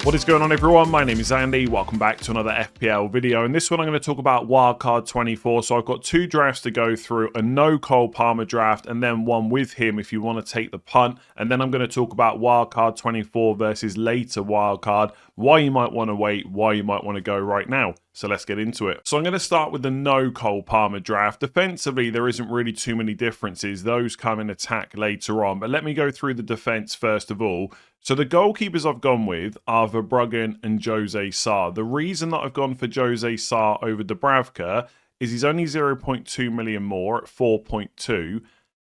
What is going on, everyone? My name is Andy. Welcome back to another FPL video. In this one, I'm going to talk about Wildcard 24. So I've got two drafts to go through, a no Cole Palmer draft and then one with him if you want to take the punt. And then I'm going to talk about Wildcard 24 versus later Wildcard, why you might want to wait, why you might want to go right now. So let's get into it. So I'm going to start with the no Cole Palmer draft. Defensively, there isn't really too many differences. Those come in attack later on. But let me go through the defense first of all. So the goalkeepers I've gone with are Verbruggen and Jose Sarr. The reason that I've gone for Jose Sarr over Dubravka is he's only 0.2 million more at 4.2.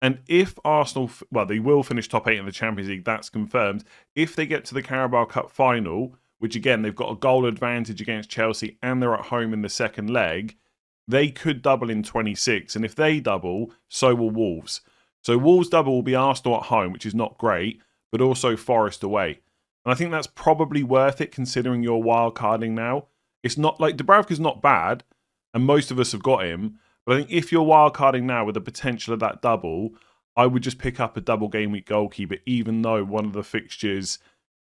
And if Arsenal, well, they will finish top 8 in the Champions League, that's confirmed. If they get to the Carabao Cup final, which again, they've got a goal advantage against Chelsea and they're at home in the second leg, they could double in 26. And if they double, so will Wolves. So Wolves double will be Arsenal at home, which is not great, but also Forest away. And I think that's probably worth it considering you're wildcarding now. It's not like Dubravka's not bad, and most of us have got him. But I think if you're wildcarding now with the potential of that double, I would just pick up a double game week goalkeeper, even though one of the fixtures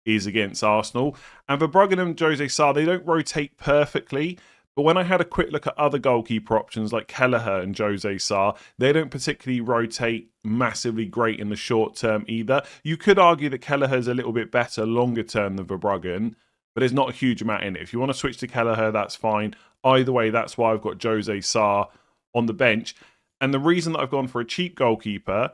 is against Arsenal. And Verbruggen and Jose Sarr, they don't rotate perfectly. But when I had a quick look at other goalkeeper options like Kelleher and Jose Sarr, they don't particularly rotate massively great in the short term either. You could argue that Kelleher's a little bit better longer term than Verbruggen, but there's not a huge amount in it. If you want to switch to Kelleher, that's fine. Either way, that's why I've got Jose Sarr on the bench. And the reason that I've gone for a cheap goalkeeper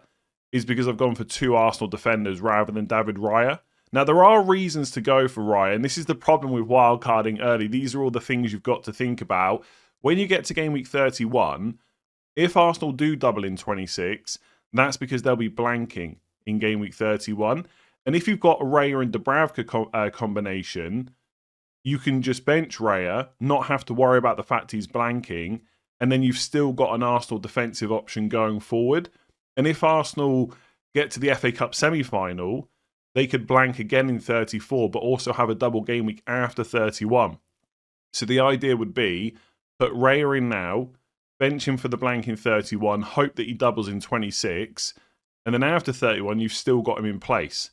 is because I've gone for two Arsenal defenders rather than David Raya. Now, there are reasons to go for Raya, and this is the problem with wildcarding early. These are all the things you've got to think about. When you get to game week 31, if Arsenal do double in 26, that's because they'll be blanking in game week 31. And if you've got a Raya and Dubravka combination, you can just bench Raya, not have to worry about the fact he's blanking, and then you've still got an Arsenal defensive option going forward. And if Arsenal get to the FA Cup semi-final, they could blank again in 34, but also have a double game week after 31. So the idea would be put Raya in now, bench him for the blank in 31, hope that he doubles in 26, and then after 31, you've still got him in place.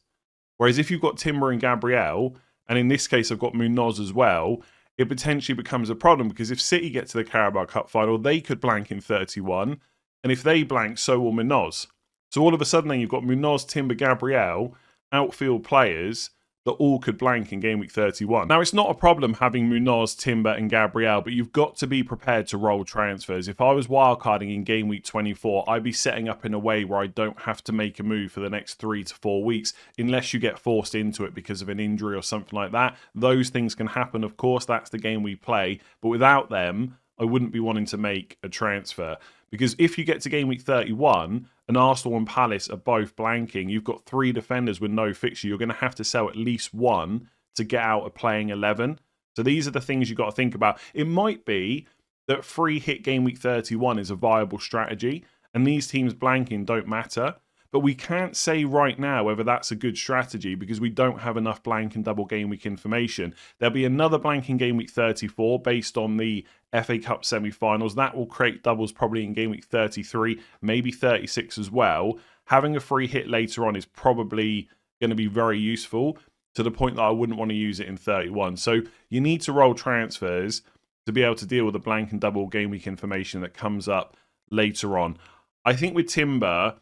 Whereas if you've got Timber and Gabriel, and in this case I've got Munoz as well, it potentially becomes a problem because if City get to the Carabao Cup final, they could blank in 31, and if they blank, so will Munoz. So all of a sudden then you've got Munoz, Timber, Gabriel, outfield players that all could blank in game week 31. Now, it's not a problem having Munoz, Timber and Gabriel, but you've got to be prepared to roll transfers. If I was wildcarding in game week 24, I'd be setting up in a way where I don't have to make a move for the next 3 to 4 weeks, unless you get forced into it because of an injury or something like that. Those things can happen, of course, that's the game we play, but without them, I wouldn't be wanting to make a transfer. Because if you get to game week 31 and Arsenal and Palace are both blanking, you've got 3 defenders with no fixture. You're going to have to sell at least one to get out of playing 11. So these are the things you've got to think about. It might be that free hit game week 31 is a viable strategy and these teams blanking don't matter. But we can't say right now whether that's a good strategy because we don't have enough blank and double game week information. There'll be another blank in game week 34 based on the FA Cup semi-finals. That will create doubles probably in game week 33, maybe 36 as well. Having a free hit later on is probably going to be very useful to the point that I wouldn't want to use it in 31. So you need to roll transfers to be able to deal with the blank and double game week information that comes up later on. I think with Timber,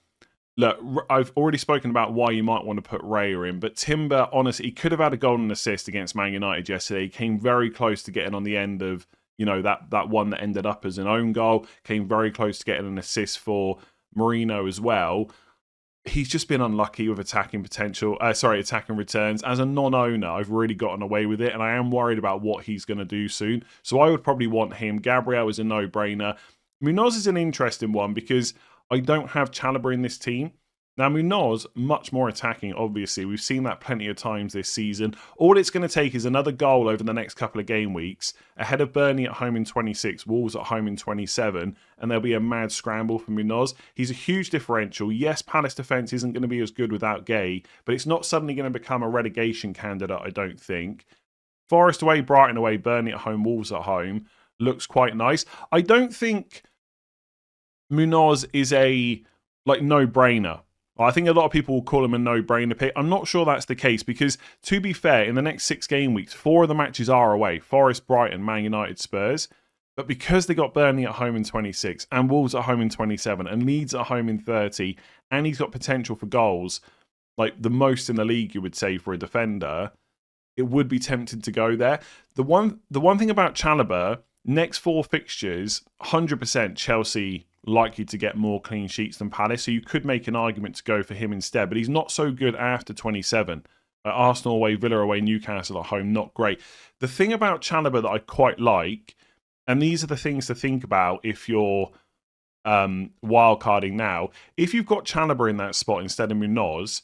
look, I've already spoken about why you might want to put Raya in, but Timber, honestly, he could have had a golden assist against Man United yesterday. He came very close to getting on the end of, you know, that one that ended up as an own goal. Came very close to getting an assist for Marino as well. He's just been unlucky with attacking returns. As a non-owner, I've really gotten away with it, and I am worried about what he's going to do soon. So I would probably want him. Gabriel is a no-brainer. Munoz is an interesting one because I don't have Chalobah in this team. Now, Munoz, much more attacking, obviously. We've seen that plenty of times this season. All it's going to take is another goal over the next couple of game weeks, ahead of Burnley at home in 26, Wolves at home in 27, and there'll be a mad scramble for Munoz. He's a huge differential. Yes, Palace defence isn't going to be as good without Gay, but it's not suddenly going to become a relegation candidate, I don't think. Forest away, Brighton away, Burnley at home, Wolves at home. Looks quite nice. I don't think Munoz is a no-brainer. I think a lot of people will call him a no-brainer pick. I'm not sure that's the case because, to be fair, in the next 6 game weeks, 4 of the matches are away. Forest, Brighton, Man United, Spurs. But because they got Burnley at home in 26 and Wolves at home in 27 and Leeds at home in 30 and he's got potential for goals, like the most in the league, you would say, for a defender, it would be tempted to go there. The one thing about Chalobah, next 4 fixtures, 100% Chelsea likely to get more clean sheets than Palace, so you could make an argument to go for him instead, but he's not so good after 27. Arsenal away, Villa away, Newcastle at home, not great. The thing about Chalobah that I quite like, and these are the things to think about if you're wildcarding now, if you've got Chalobah in that spot instead of Munoz,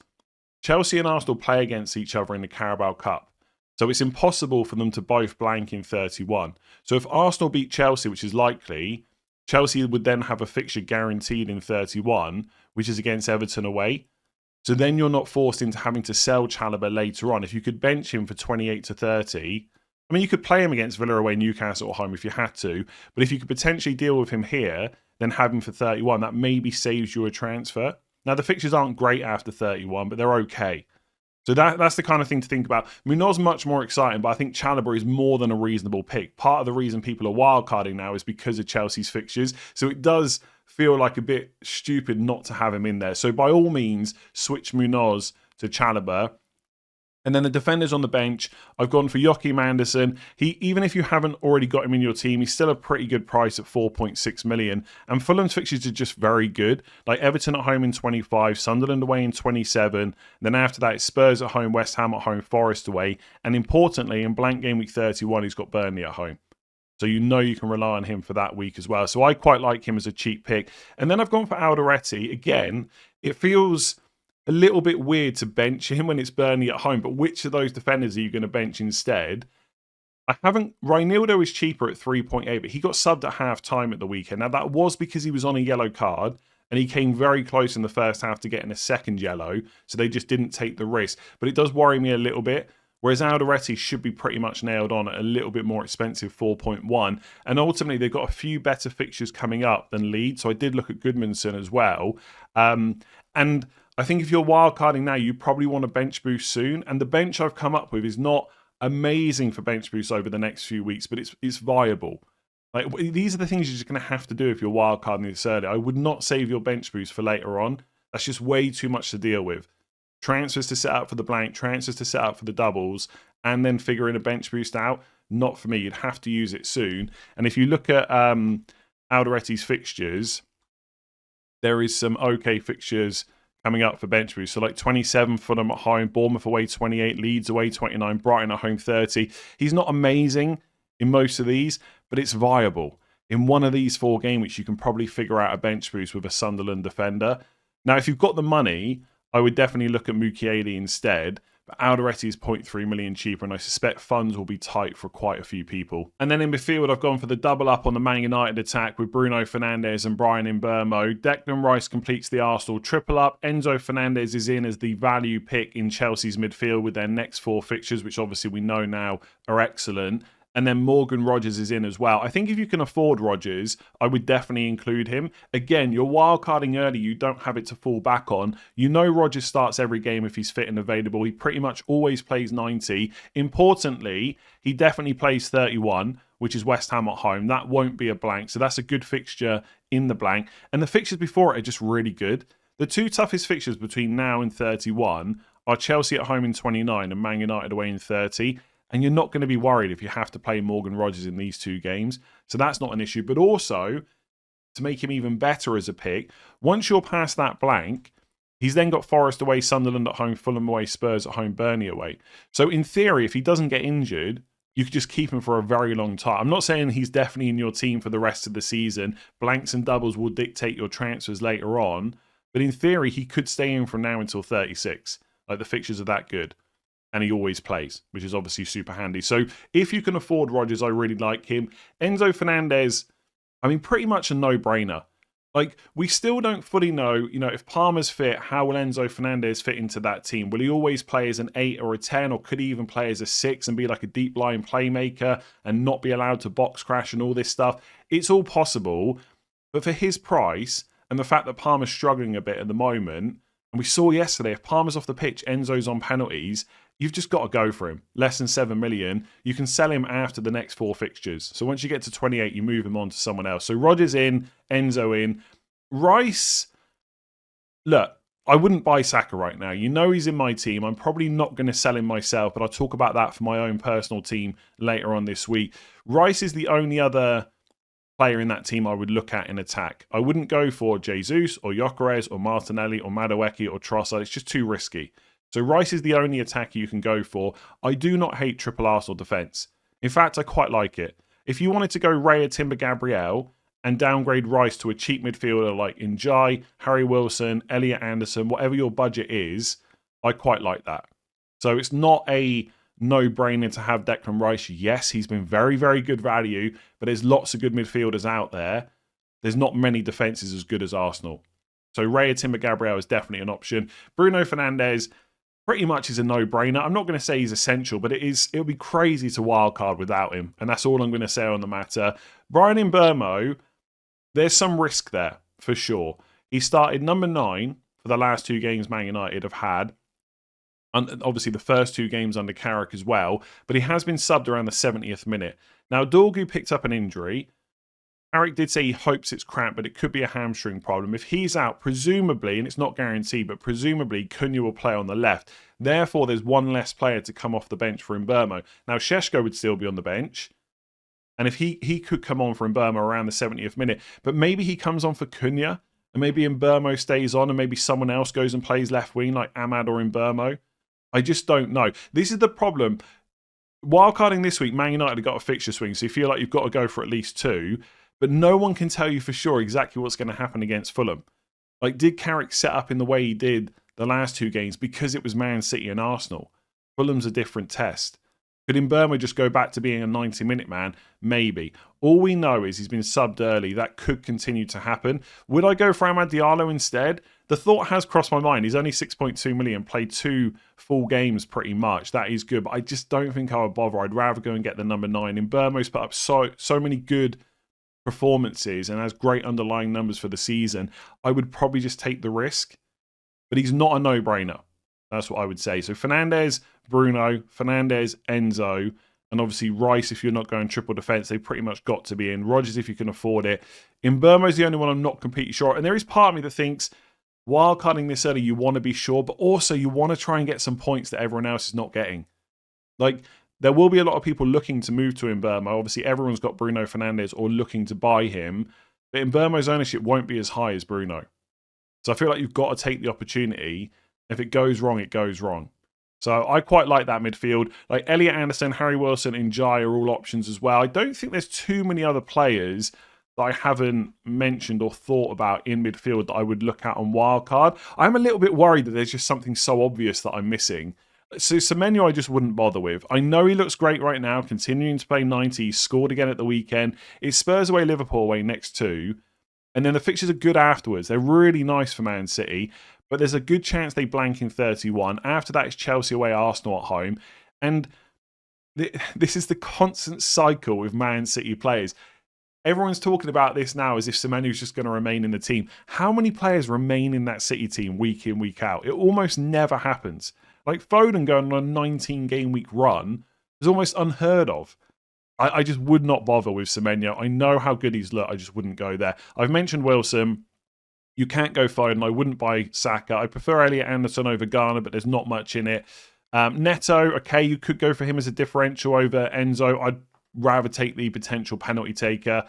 Chelsea and Arsenal play against each other in the Carabao Cup. So it's impossible for them to both blank in 31. So if Arsenal beat Chelsea, which is likely, Chelsea would then have a fixture guaranteed in 31, which is against Everton away. So then you're not forced into having to sell Chalobah later on. If you could bench him for 28 to 30, I mean, you could play him against Villa away, Newcastle at home if you had to. But if you could potentially deal with him here, then have him for 31, that maybe saves you a transfer. Now, the fixtures aren't great after 31, but they're okay. So that's the kind of thing to think about. Munoz much more exciting, but I think Chalobah is more than a reasonable pick. Part of the reason people are wildcarding now is because of Chelsea's fixtures. So it does feel like a bit stupid not to have him in there. So by all means, switch Munoz to Chalobah. And then the defenders on the bench, I've gone for Joachim Andersen. Even if you haven't already got him in your team, he's still a pretty good price at 4.6 million. And Fulham's fixtures are just very good. Like Everton at home in 25, Sunderland away in 27. Then after that, it's Spurs at home, West Ham at home, Forest away. And importantly, in blank game week 31, he's got Burnley at home. So you know you can rely on him for that week as well. So I quite like him as a cheap pick. And then I've gone for Alderete. Again, it feels a little bit weird to bench him when it's Burnley at home, but which of those defenders are you going to bench instead? Reinildo is cheaper at 3.8, but he got subbed at half time at the weekend. Now, that was because he was on a yellow card, and he came very close in the first half to getting a second yellow, so they just didn't take the risk. But it does worry me a little bit, whereas Alderete should be pretty much nailed on at a little bit more expensive 4.1. And ultimately, they've got a few better fixtures coming up than Leeds, so I did look at Goodmanson as well. And I think if you're wildcarding now, you probably want a bench boost soon. And the bench I've come up with is not amazing for bench boosts over the next few weeks, but it's viable. Like these are the things you're just going to have to do if you're wildcarding this early. I would not save your bench boost for later on. That's just way too much to deal with. Transfers to set up for the blank, transfers to set up for the doubles, and then figuring a bench boost out. Not for me. You'd have to use it soon. And if you look at Alderete's fixtures, there is some okay fixtures coming up for bench boost. So like 27 Fulham at home, Bournemouth away 28, Leeds away 29, Brighton at home 30. He's not amazing in most of these, but it's viable. In one of these 4 game weeks, you can probably figure out a bench boost with a Sunderland defender. Now, if you've got the money, I would definitely look at Mukiele instead. But Alderete is 0.3 million cheaper, and I suspect funds will be tight for quite a few people. And then in midfield, I've gone for the double up on the Man United attack with Bruno Fernandes and Brian Mbeumo. Declan Rice completes the Arsenal triple up. Enzo Fernandez is in as the value pick in Chelsea's midfield with their next 4 fixtures, which obviously we know now are excellent. And then Morgan Rogers is in as well. I think if you can afford Rogers, I would definitely include him. Again, you're wildcarding early. You don't have it to fall back on. You know Rogers starts every game if he's fit and available. He pretty much always plays 90. Importantly, he definitely plays 31, which is West Ham at home. That won't be a blank. So that's a good fixture in the blank. And the fixtures before it are just really good. The 2 toughest fixtures between now and 31 are Chelsea at home in 29 and Man United away in 30. And you're not going to be worried if you have to play Morgan Rogers in these 2 games. So that's not an issue. But also, to make him even better as a pick, once you're past that blank, he's then got Forest away, Sunderland at home, Fulham away, Spurs at home, Burnley away. So in theory, if he doesn't get injured, you could just keep him for a very long time. I'm not saying he's definitely in your team for the rest of the season. Blanks and doubles will dictate your transfers later on. But in theory, he could stay in from now until 36. Like the fixtures are that good. And he always plays, which is obviously super handy. So if you can afford Rogers, I really like him. Enzo Fernandez, I mean, pretty much a no-brainer. Like, we still don't fully know, if Palmer's fit, how will Enzo Fernandez fit into that team? Will he always play as an 8 or a 10, or could he even play as a 6 and be like a deep-lying playmaker and not be allowed to box crash and all this stuff? It's all possible. But for his price and the fact that Palmer's struggling a bit at the moment, And we saw yesterday, if Palmer's off the pitch, Enzo's on penalties, you've just got to go for him. Less than 7 million. You can sell him after the next 4 fixtures. So once you get to 28, you move him on to someone else. So Rodgers in, Enzo in. Rice, look, I wouldn't buy Saka right now. You know he's in my team. I'm probably not going to sell him myself, but I'll talk about that for my own personal team later on this week. Rice is the only other player in that team I would look at in attack. I wouldn't go for Jesus or Gyökeres or Martinelli or Madueke or Trossard. It's just too risky. So Rice is the only attacker you can go for. I do not hate triple Arsenal defence. In fact, I quite like it. If you wanted to go Raya, Timber, Gabriel and downgrade Rice to a cheap midfielder like Njai, Harry Wilson, Elliot Anderson, whatever your budget is, I quite like that. So it's not a no-brainer to have Declan Rice. Yes, he's been very, very good value, but there's lots of good midfielders out there. There's not many defences as good as Arsenal. So Raya, Timber, Gabriel is definitely an option. Bruno Fernandes pretty much is a no-brainer. I'm not going to say he's essential, but it'll be crazy to wildcard without him, and that's all I'm going to say on the matter. Brian Mbeumo, there's some risk there, for sure. He started number 9 for the last 2 games Man United have had. And obviously the first 2 games under Carrick as well. But he has been subbed around the 70th minute. Now, Dorgu picked up an injury. Carrick did say he hopes it's cramped, but it could be a hamstring problem. If he's out, presumably, and it's not guaranteed, but presumably Cunha will play on the left. Therefore, there's one less player to come off the bench for Mbeumo. Now, Šeško would still be on the bench. And if he could come on for Mbeumo around the 70th minute, but maybe he comes on for Cunha, and maybe Mbeumo stays on, and maybe someone else goes and plays left wing like Ahmad or Mbeumo. I just don't know. This is the problem. Wildcarding this week, Man United have got a fixture swing, so you feel like you've got to go for at least 2, but no one can tell you for sure exactly what's going to happen against Fulham. Like, did Carrick set up in the way he did the last 2 games because it was Man City and Arsenal? Fulham's a different test. Could Mbeumo just go back to being a 90-minute man? Maybe. All we know is he's been subbed early. That could continue to happen. Would I go for Amad Diallo instead? The thought has crossed my mind. He's only 6.2 million, played 2 full games pretty much. That is good, but I just don't think I would bother. I'd rather go and get the number 9. Mbeumo's put up so many good performances and has great underlying numbers for the season. I would probably just take the risk, but he's not a no-brainer. That's what I would say. So Fernandes, Bruno, Fernandes, Enzo, and obviously Rice, if you're not going triple defence, they've pretty much got to be in. Rodgers, if you can afford it. Mbeumo's the only one I'm not completely sure. And there is part of me that thinks, wildcarding this early, you want to be sure, but also you want to try and get some points that everyone else is not getting. Like, there will be a lot of people looking to move to Mbeumo. Obviously, everyone's got Bruno Fernandes or looking to buy him. But Mbeumo's ownership won't be as high as Bruno. So I feel like you've got to take the opportunity. If it goes wrong, it goes wrong. So I quite like that midfield. Like Elliot Anderson, Harry Wilson, and Njai are all options as well. I don't think there's too many other players that I haven't mentioned or thought about in midfield that I would look at on wildcard. I'm a little bit worried that there's just something so obvious that I'm missing. So Semenyo I just wouldn't bother with. I know he looks great right now, continuing to play 90. He scored again at the weekend. It's Spurs away, Liverpool away next 2. And then the fixtures are good afterwards. They're really nice for Man City. But there's a good chance they blank in 31. After that, it's Chelsea away, Arsenal at home. And this is the constant cycle with Man City players. Everyone's talking about this now as if Semenyo's just going to remain in the team. How many players remain in that City team week in, week out? It almost never happens. Like Foden going on a 19-game week run is almost unheard of. I just would not bother with Semenyo. I know how good he's looked. I just wouldn't go there. I've mentioned Wilson. You can't go Foden. I wouldn't buy Saka. I prefer Elliot Anderson over Garner, but there's not much in it. Neto, okay, you could go for him as a differential over Enzo. I'd rather take the potential penalty taker.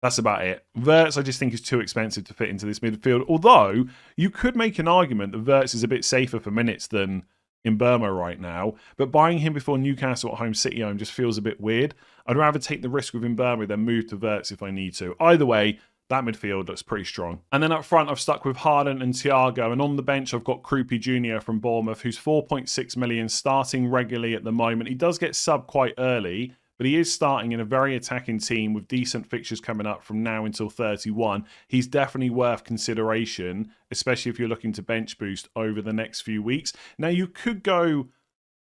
That's about it. Wirtz, I just think, is too expensive to fit into this midfield. Although, you could make an argument that Wirtz is a bit safer for minutes than Mbeumo right now. But buying him before Newcastle at home, City home, just feels a bit weird. I'd rather take the risk with Mbeumo than move to Wirtz if I need to. Either way, that midfield looks pretty strong. And then up front, I've stuck with Haaland and Thiago. And on the bench, I've got Krupi Jr. from Bournemouth, who's 4.6 million, starting regularly at the moment. He does get subbed quite early, but he is starting in a very attacking team with decent fixtures coming up from now until 31. He's definitely worth consideration, especially if you're looking to bench boost over the next few weeks. Now, you could go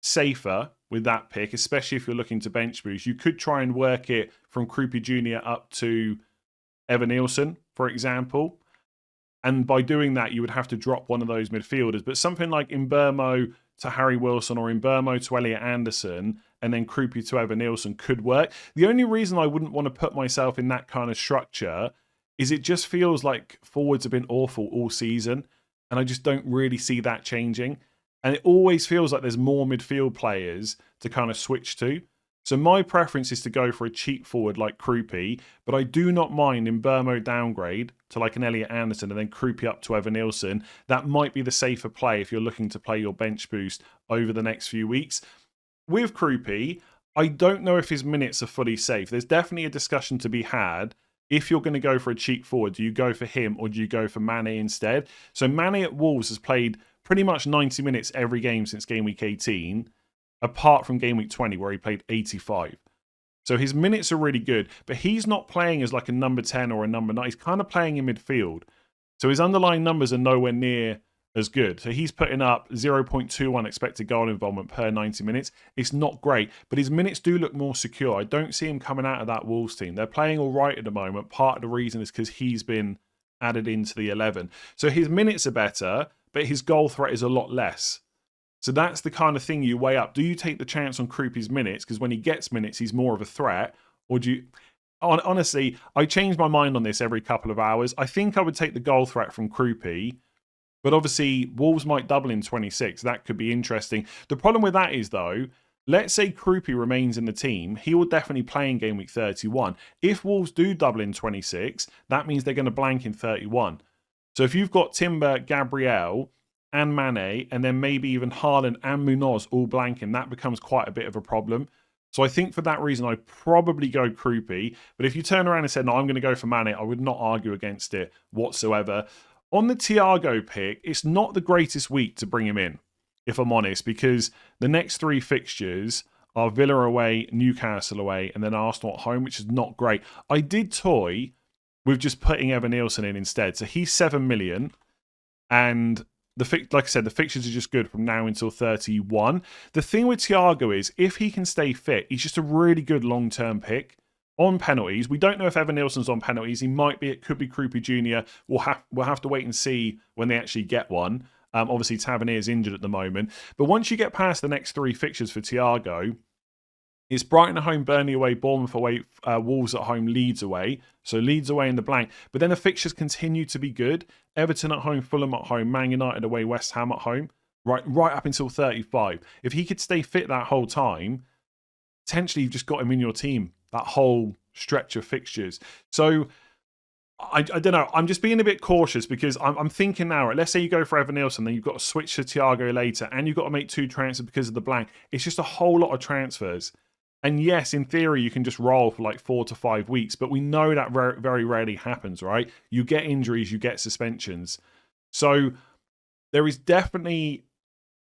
safer with that pick, especially if you're looking to bench boost. You could try and work it from Krupi Jr. up to Evan Nielsen, for example. And by doing that, you would have to drop one of those midfielders. But something like Mbeumo to Harry Wilson or Mbeumo to Elliot Anderson and then Krupi to Evan Nielsen could work. The only reason I wouldn't want to put myself in that kind of structure is it just feels like forwards have been awful all season. And I just don't really see that changing. And it always feels like there's more midfield players to kind of switch to. So my preference is to go for a cheap forward like Krupi, but I do not mind Mbeumo downgrade to like an Elliot Anderson and then Krupi up to Evan Nielsen. That might be the safer play if you're looking to play your bench boost over the next few weeks. With Krupi, I don't know if his minutes are fully safe. There's definitely a discussion to be had. If you're going to go for a cheap forward, do you go for him or do you go for Mane instead? So Mane at Wolves has played pretty much 90 minutes every game since game week 18. Apart from game week 20 where he played 85. So his minutes are really good, but he's not playing as like a number 10 or a number 9. He's kind of playing in midfield. So his underlying numbers are nowhere near as good. So he's putting up 0.21 expected goal involvement per 90 minutes. It's not great, but his minutes do look more secure. I don't see him coming out of that Wolves team. They're playing all right at the moment. Part of the reason is because he's been added into the 11. So his minutes are better, but his goal threat is a lot less. So that's the kind of thing you weigh up. Do you take the chance on Krupi's minutes? Because when he gets minutes, he's more of a threat. Or do you... Honestly, I change my mind on this every couple of hours. I think I would take the goal threat from Krupi. But obviously, Wolves might double in 26. That could be interesting. The problem with that is, though, let's say Krupi remains in the team. He will definitely play in game week 31. If Wolves do double in 26, that means they're going to blank in 31. So if you've got Timber, Gabriel and Mane, and then maybe even Haaland and Munoz all blanking, that becomes quite a bit of a problem. So I think for that reason, I'd probably go Krupi. But if you turn around and said, no, I'm going to go for Mane, I would not argue against it whatsoever. On the Thiago pick, it's not the greatest week to bring him in, if I'm honest, because the next 3 fixtures are Villa away, Newcastle away, and then Arsenal at home, which is not great. I did toy with just putting Evan Nielsen in instead. So he's 7 million, and like I said, the fixtures are just good from now until 31. The thing with Thiago is, if he can stay fit, he's just a really good long-term pick. On penalties, we don't know if Evan Nielsen's on penalties. He might be. It could be Krupi Jr. We'll have to wait and see when they actually get one. Obviously, Tavernier is injured at the moment. But once you get past the next 3 fixtures for Thiago, it's Brighton at home, Burnley away, Bournemouth away, Wolves at home, Leeds away. So Leeds away in the blank. But then the fixtures continue to be good. Everton at home, Fulham at home, Man United away, West Ham at home. Right up until 35. If he could stay fit that whole time, potentially you've just got him in your team. That whole stretch of fixtures. So I don't know. I'm just being a bit cautious because I'm thinking now, right, let's say you go for Evan Nielsen, then you've got to switch to Thiago later and you've got to make 2 transfers because of the blank. It's just a whole lot of transfers. And yes, in theory, you can just roll for like 4 to 5 weeks, but we know that very, very rarely happens, right? You get injuries, you get suspensions. So there is definitely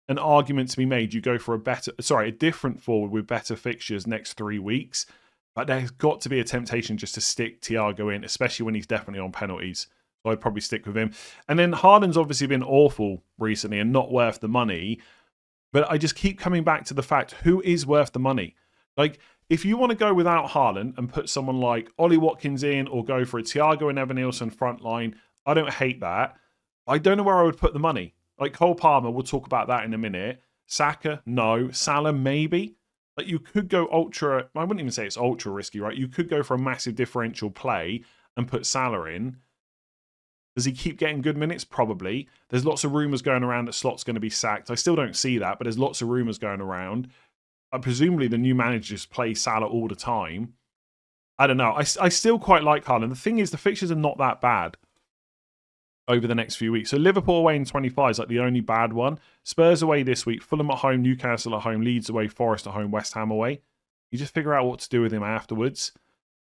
an argument to be made. You go for a different forward with better fixtures next 3 weeks. But there's got to be a temptation just to stick Thiago in, especially when he's definitely on penalties. So I'd probably stick with him. And then Haaland's obviously been awful recently and not worth the money. But I just keep coming back to the fact, who is worth the money? Like, if you want to go without Haaland and put someone like Ollie Watkins in or go for a Thiago and Evan Nielsen front line, I don't hate that. I don't know where I would put the money. Like Cole Palmer, we'll talk about that in a minute. Saka, no. Salah, maybe. Like you could go ultra, I wouldn't even say it's ultra risky, right? You could go for a massive differential play and put Salah in. Does he keep getting good minutes? Probably. There's lots of rumours going around that Slot's going to be sacked. I still don't see that, but there's lots of rumours going around. Presumably the new managers play Salah all the time. I don't know. I still quite like Haaland. The thing is, the fixtures are not that bad over the next few weeks. So Liverpool away in 25 is like the only bad one. Spurs away this week. Fulham at home, Newcastle at home, Leeds away, Forest at home, West Ham away. You just figure out what to do with him afterwards.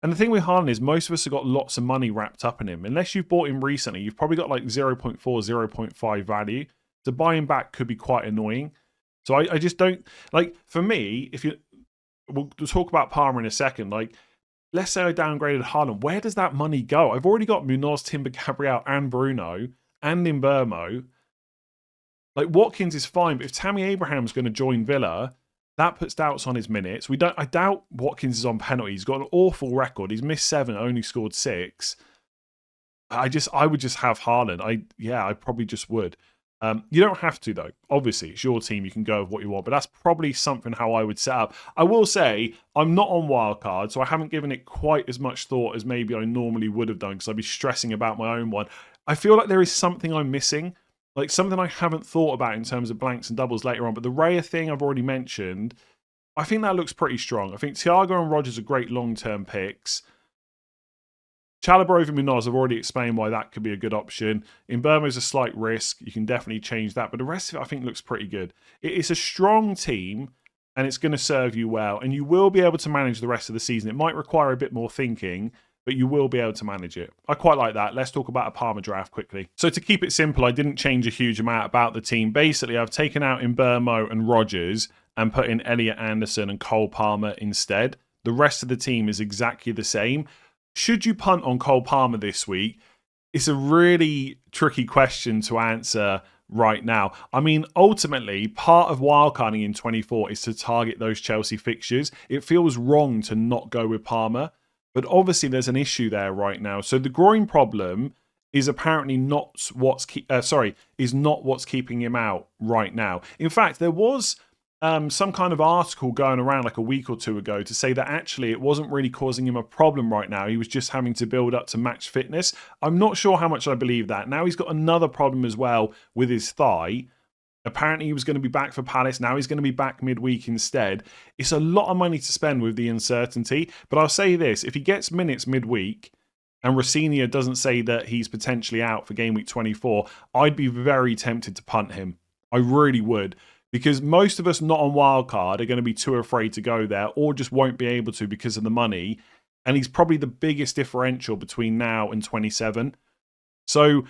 And the thing with Haaland is most of us have got lots of money wrapped up in him. Unless you've bought him recently, you've probably got like 0.4, 0.5 value. To buy him back could be quite annoying. So I just don't... Like, for me, we'll talk about Palmer in a second. Like, let's say I downgraded Haaland. Where does that money go? I've already got Munoz, Timber, Gabriel, and Bruno, and Mbeumo. Like, Watkins is fine, but if Tammy Abraham's going to join Villa, that puts doubts on his minutes. I doubt Watkins is on penalties. He's got an awful record. He's missed 7, only scored 6. I would just have Haaland. I probably just would. You don't have to though. Obviously, it's your team. You can go with what you want, but that's probably something how I would set up. I will say I'm not on wildcard, so I haven't given it quite as much thought as maybe I normally would have done because I'd be stressing about my own one. I feel like there is something I'm missing, like something I haven't thought about in terms of blanks and doubles later on. But the Raya thing I've already mentioned, I think that looks pretty strong. I think Thiago and Rodgers are great long-term picks. Chalobah over Munoz, I've already explained why that could be a good option. In Burma is a slight risk. You can definitely change that. But the rest of it, I think, looks pretty good. It's a strong team, and it's going to serve you well. And you will be able to manage the rest of the season. It might require a bit more thinking, but you will be able to manage it. I quite like that. Let's talk about a Palmer draft quickly. So to keep it simple, I didn't change a huge amount about the team. Basically, I've taken out Mbeumo and Rodgers and put in Elliot Anderson and Cole Palmer instead. The rest of the team is exactly the same. Should you punt on Cole Palmer this week? It's a really tricky question to answer right now. I mean, ultimately, part of wildcarding in 24 is to target those Chelsea fixtures. It feels wrong to not go with Palmer, but obviously there's an issue there right now. So the groin problem is apparently not what's keeping him out right now. In fact, there was some kind of article going around like a week or two ago to say that actually it wasn't really causing him a problem right now. He was just having to build up to match fitness. I'm not sure how much I believe that. Now he's got another problem as well with his thigh. Apparently he was going to be back for Palace. Now he's going to be back midweek instead. It's a lot of money to spend with the uncertainty. But I'll say this, if he gets minutes midweek and Rossignol doesn't say that he's potentially out for game week 24, I'd be very tempted to punt him. I really would. Because most of us not on wildcard are going to be too afraid to go there or just won't be able to because of the money. And he's probably the biggest differential between now and 27. So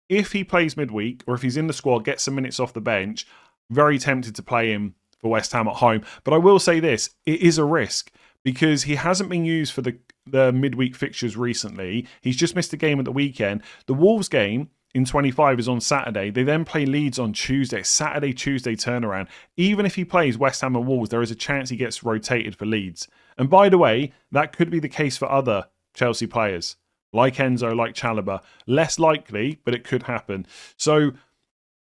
if he plays midweek or if he's in the squad, gets some minutes off the bench, very tempted to play him for West Ham at home. But I will say this, it is a risk because he hasn't been used for the midweek fixtures recently. He's just missed a game at the weekend. The Wolves game in 25 is on Saturday. They then play Leeds on Tuesday. Saturday, Tuesday turnaround. Even if he plays West Ham and Wolves, there is a chance he gets rotated for Leeds. And by the way, that could be the case for other Chelsea players, like Enzo, like Chalobah. Less likely, but it could happen. So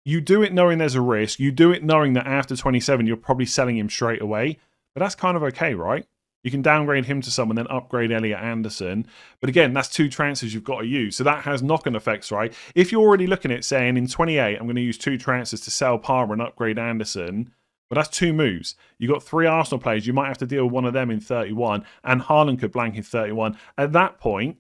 you do it knowing there's a risk. You do it knowing that after 27, you're probably selling him straight away. But that's kind of okay, right? You can downgrade him to someone, then upgrade Elliot Anderson. But again, that's two transfers you've got to use. So that has knock-on effects, right? If you're already looking at saying in 28, I'm going to use two transfers to sell Palmer and upgrade Anderson, well, that's two moves. You've got three Arsenal players. You might have to deal with one of them in 31, and Haaland could blank in 31. At that point,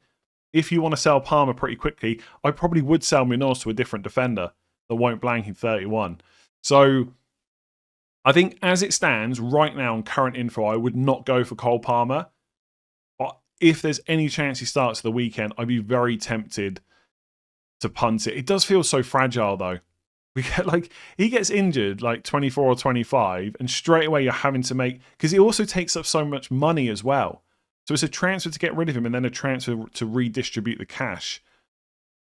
if you want to sell Palmer pretty quickly, I probably would sell Munoz to a different defender that won't blank in 31. So I think as it stands right now on current info, I would not go for Cole Palmer. But if there's any chance he starts the weekend, I'd be very tempted to punt it. It does feel so fragile though. He gets injured like 24 or 25 and straight away you're having to make, because he also takes up so much money as well. So it's a transfer to get rid of him and then a transfer to redistribute the cash.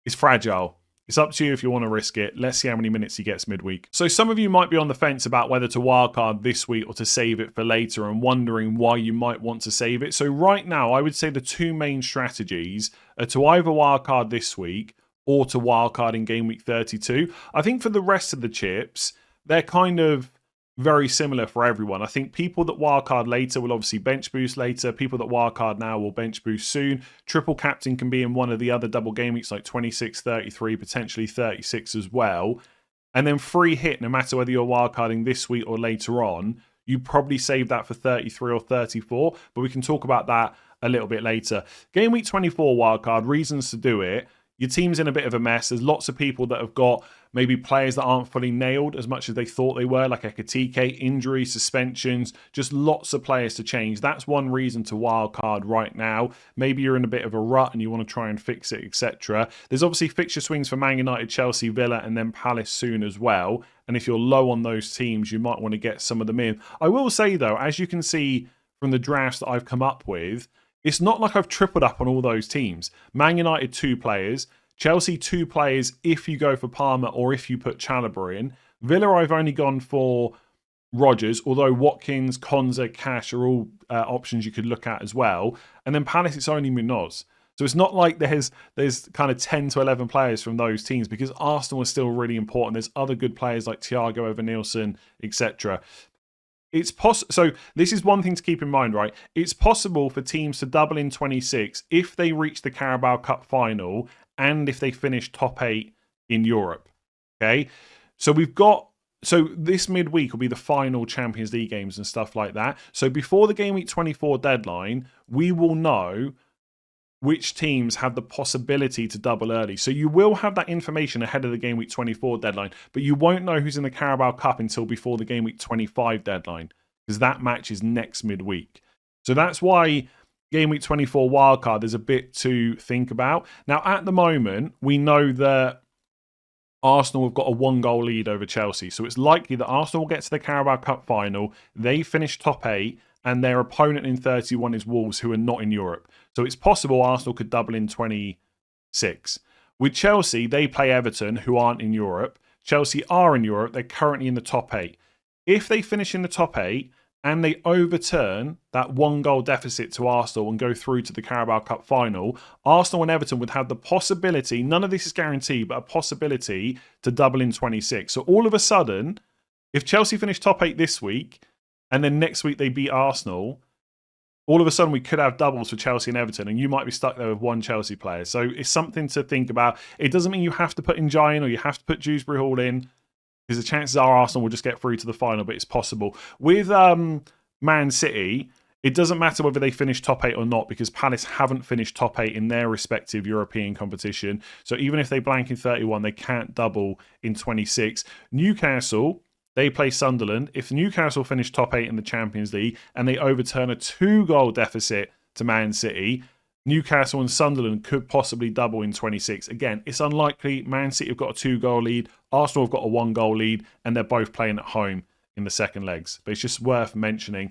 It's fragile. It's up to you if you want to risk it. Let's see how many minutes he gets midweek. So some of you might be on the fence about whether to wildcard this week or to save it for later and wondering why you might want to save it. So right now, I would say the two main strategies are to either wildcard this week or to wildcard in game week 32. I think for the rest of the chips, they're kind of very similar for everyone. I think people that wildcard later will obviously bench boost later. People that wildcard now will bench boost soon. Triple captain can be in one of the other double game weeks like 26, 33, potentially 36 as well. And then free hit, no matter whether you're wildcarding this week or later on, you probably save that for 33 or 34. But we can talk about that a little bit later. Game week 24 wildcard, reasons to do it. Your team's in a bit of a mess. There's lots of people that have got maybe players that aren't fully nailed as much as they thought they were, like Ekitike, injuries, suspensions, just lots of players to change. That's one reason to wildcard right now. Maybe you're in a bit of a rut and you want to try and fix it, etc. There's obviously fixture swings for Man United, Chelsea, Villa, and then Palace soon as well. And if you're low on those teams, you might want to get some of them in. I will say, though, as you can see from the drafts that I've come up with, it's not like I've tripled up on all those teams. Man United, 2 players. Chelsea, 2 players if you go for Palmer or if you put Chalobah in. Villa, I've only gone for Rodgers, although Watkins, Konza, Cash are all options you could look at as well. And then Palace, it's only Munoz. So it's not like there's kind of 10 to 11 players from those teams, because Arsenal is still really important. There's other good players like Thiago Evanilson, etc. It's possible. So this is one thing to keep in mind, right? It's possible for teams to double in 26 if they reach the Carabao Cup final and if they finish top 8 in Europe. Okay, so this midweek will be the final Champions League games and stuff like that. So before the Gameweek 24 deadline, we will know which teams have the possibility to double early. So you will have that information ahead of the Gameweek 24 deadline, but you won't know who's in the Carabao Cup until before the Gameweek 25 deadline, because that match is next midweek. So that's why Gameweek 24 wildcard, there's a bit to think about. Now, at the moment, we know that Arsenal have got a 1-goal lead over Chelsea. So it's likely that Arsenal will get to the Carabao Cup final, they finish top 8, and their opponent in 31 is Wolves, who are not in Europe. So it's possible Arsenal could double in 26. With Chelsea, they play Everton, who aren't in Europe. Chelsea are in Europe. They're currently in the top 8. If they finish in the top 8 and they overturn that 1-goal deficit to Arsenal and go through to the Carabao Cup final, Arsenal and Everton would have the possibility, none of this is guaranteed, but a possibility to double in 26. So all of a sudden, if Chelsea finish top 8 this week, and then next week they beat Arsenal, all of a sudden we could have doubles for Chelsea and Everton, and you might be stuck there with one Chelsea player. So it's something to think about. It doesn't mean you have to put in Giant or you have to put Dewsbury Hall in, because the chances are Arsenal will just get through to the final, but it's possible. With Man City, it doesn't matter whether they finish top 8 or not, because Palace haven't finished top 8 in their respective European competition. So even if they blank in 31, they can't double in 26. Newcastle, they play Sunderland. If Newcastle finish top 8 in the Champions League and they overturn a 2-goal deficit to Man City, Newcastle and Sunderland could possibly double in 26. Again, it's unlikely. Man City have got a 2-goal lead. Arsenal have got a 1-goal lead, and they're both playing at home in the second legs. But it's just worth mentioning.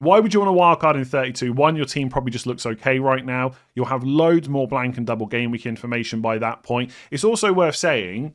Why would you want a wildcard in 32? One, your team probably just looks okay right now. You'll have loads more blank and double game week information by that point. It's also worth saying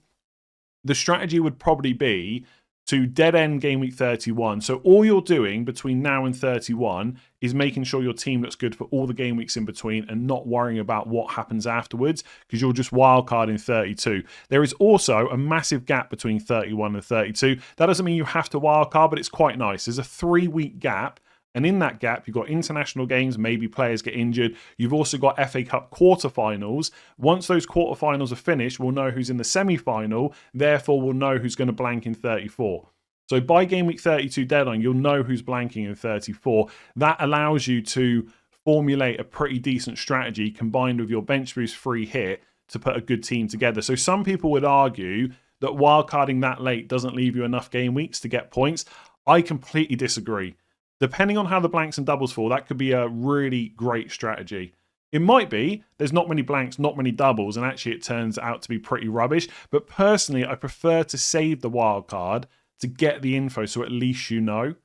the strategy would probably be to dead end game week 31. So all you're doing between now and 31 is making sure your team looks good for all the game weeks in between and not worrying about what happens afterwards, because you'll just wildcard in 32. There is also a massive gap between 31 and 32. That doesn't mean you have to wildcard, but it's quite nice. There's a 3-week gap. And in that gap, you've got international games, maybe players get injured. You've also got FA Cup quarterfinals. Once those quarterfinals are finished, we'll know who's in the semi-final. Therefore, we'll know who's going to blank in 34. So by game week 32 deadline, you'll know who's blanking in 34. That allows you to formulate a pretty decent strategy combined with your bench boost free hit to put a good team together. So some people would argue that wildcarding that late doesn't leave you enough game weeks to get points. I completely disagree. Depending on how the blanks and doubles fall, that could be a really great strategy. It might be there's not many blanks, not many doubles, and actually it turns out to be pretty rubbish. But personally, I prefer to save the wild card to get the info so at least you know.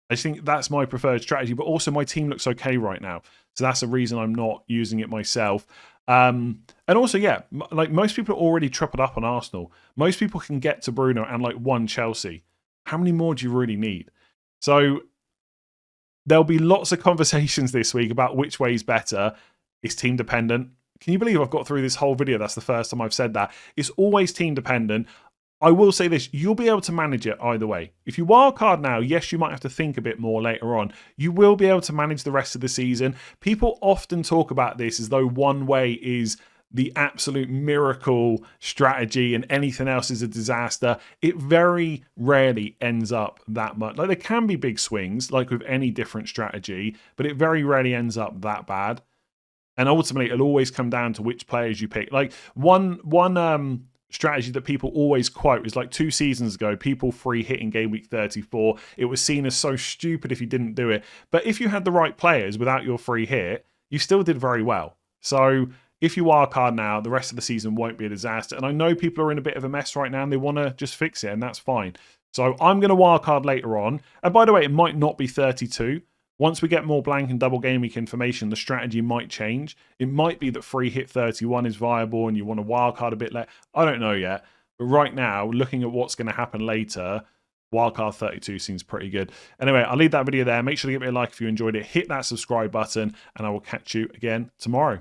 I just think that's my preferred strategy, but also my team looks okay right now. So that's the reason I'm not using it myself. And also, yeah, like most people are already tripled up on Arsenal. Most people can get to Bruno and like one Chelsea. How many more do you really need? So there'll be lots of conversations this week about which way is better. It's team dependent. Can you believe I've got through this whole video? That's the first time I've said that. It's always team dependent. I will say this, you'll be able to manage it either way. If you wildcard now, yes, you might have to think a bit more later on. You will be able to manage the rest of the season. People often talk about this as though one way is the absolute miracle strategy and anything else is a disaster. It very rarely ends up that much. Like there can be big swings, like with any different strategy, but it very rarely ends up that bad. And ultimately, it'll always come down to which players you pick. Like one strategy that people always quote is like 2 seasons ago, people free hit in game week 34. It was seen as so stupid if you didn't do it. But if you had the right players without your free hit, you still did very well. So if you wildcard now, the rest of the season won't be a disaster. And I know people are in a bit of a mess right now and they want to just fix it, and that's fine. So I'm going to wildcard later on. And by the way, it might not be 32. Once we get more blank and double game week information, the strategy might change. It might be that free hit 31 is viable and you want to wildcard a bit later. I don't know yet. But right now, looking at what's going to happen later, wildcard 32 seems pretty good. Anyway, I'll leave that video there. Make sure to give it a like if you enjoyed it. Hit that subscribe button and I will catch you again tomorrow.